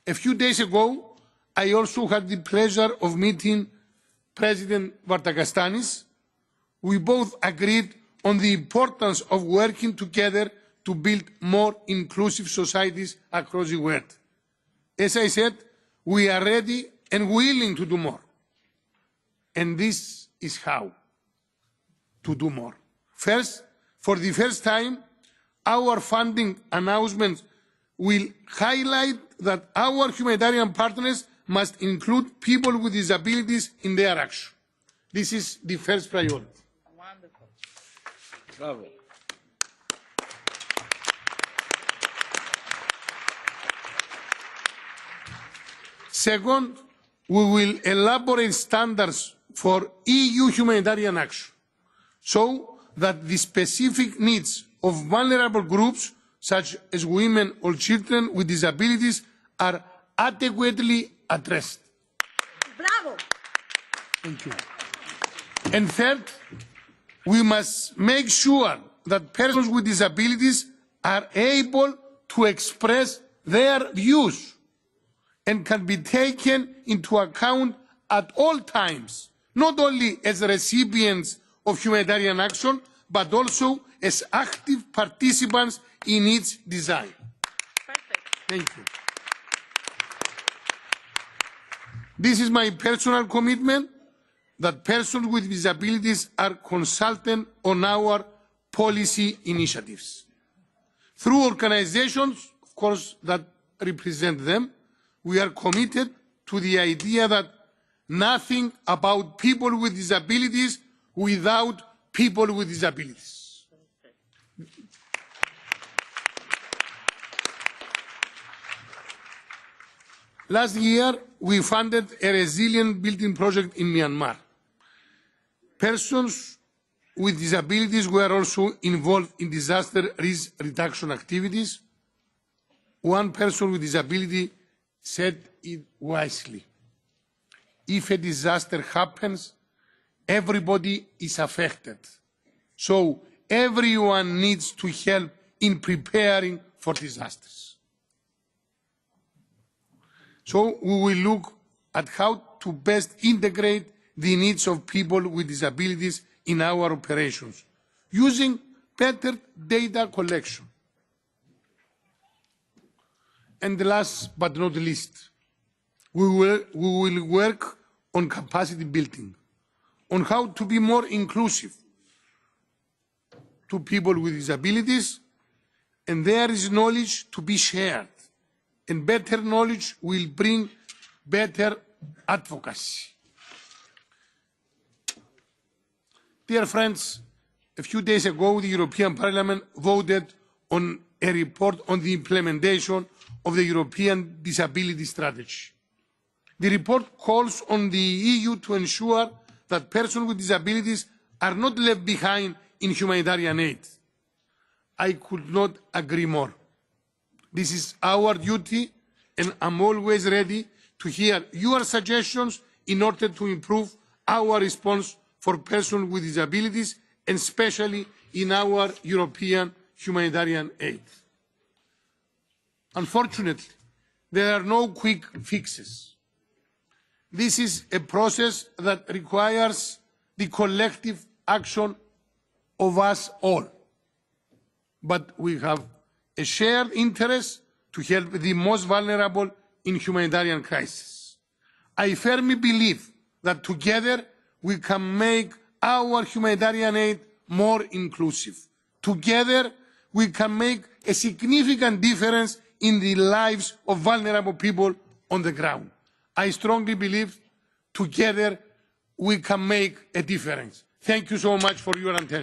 A few days ago, I also had the pleasure of meeting President Vardagastanis. We both agreed on the importance of working together to build more inclusive societies across the world. As I said, we are ready and willing to do more. And this is how to do more. First, for the first time, our funding announcements will highlight that our humanitarian partners must include people with disabilities in their action. This is the first priority. Wonderful. Bravo. Second, we will elaborate standards for EU humanitarian action so that the specific needs of vulnerable groups such as women or children with disabilities are adequately addressed. Bravo. Thank you. And third, we must make sure that persons with disabilities are able to express their views and can be taken into account at all times, not only as recipients of humanitarian action, but also as active participants in its design. Perfect. Thank you. This is my personal commitment that persons with disabilities are consulted on our policy initiatives. Through organizations, of course, that represent them, we are committed to the idea that nothing about people with disabilities without people with disabilities. Last year, we funded a resilient building project in Myanmar. Persons with disabilities were also involved in disaster risk reduction activities. One person with disability said it wisely. If a disaster happens, everybody is affected. So everyone needs to help in preparing for disasters. So we will look at how to best integrate the needs of people with disabilities in our operations, using better data collection. And last but not least, we will work on capacity building, on how to be more inclusive to people with disabilities, and there is knowledge to be shared, and better knowledge will bring better advocacy. Dear friends, a few days ago the European Parliament voted on a report on the implementation of the European Disability Strategy. The report calls on the EU to ensure that persons with disabilities are not left behind in humanitarian aid. I could not agree more. This is our duty, and I'm always ready to hear your suggestions in order to improve our response for persons with disabilities, and especially in our European humanitarian aid. Unfortunately, there are no quick fixes. This is a process that requires the collective action of us all. But we have a shared interest to help the most vulnerable in humanitarian crisis. I firmly believe that together we can make our humanitarian aid more inclusive. Together we can make a significant difference in the lives of vulnerable people on the ground. I strongly believe together we can make a difference. Thank you so much for your attention.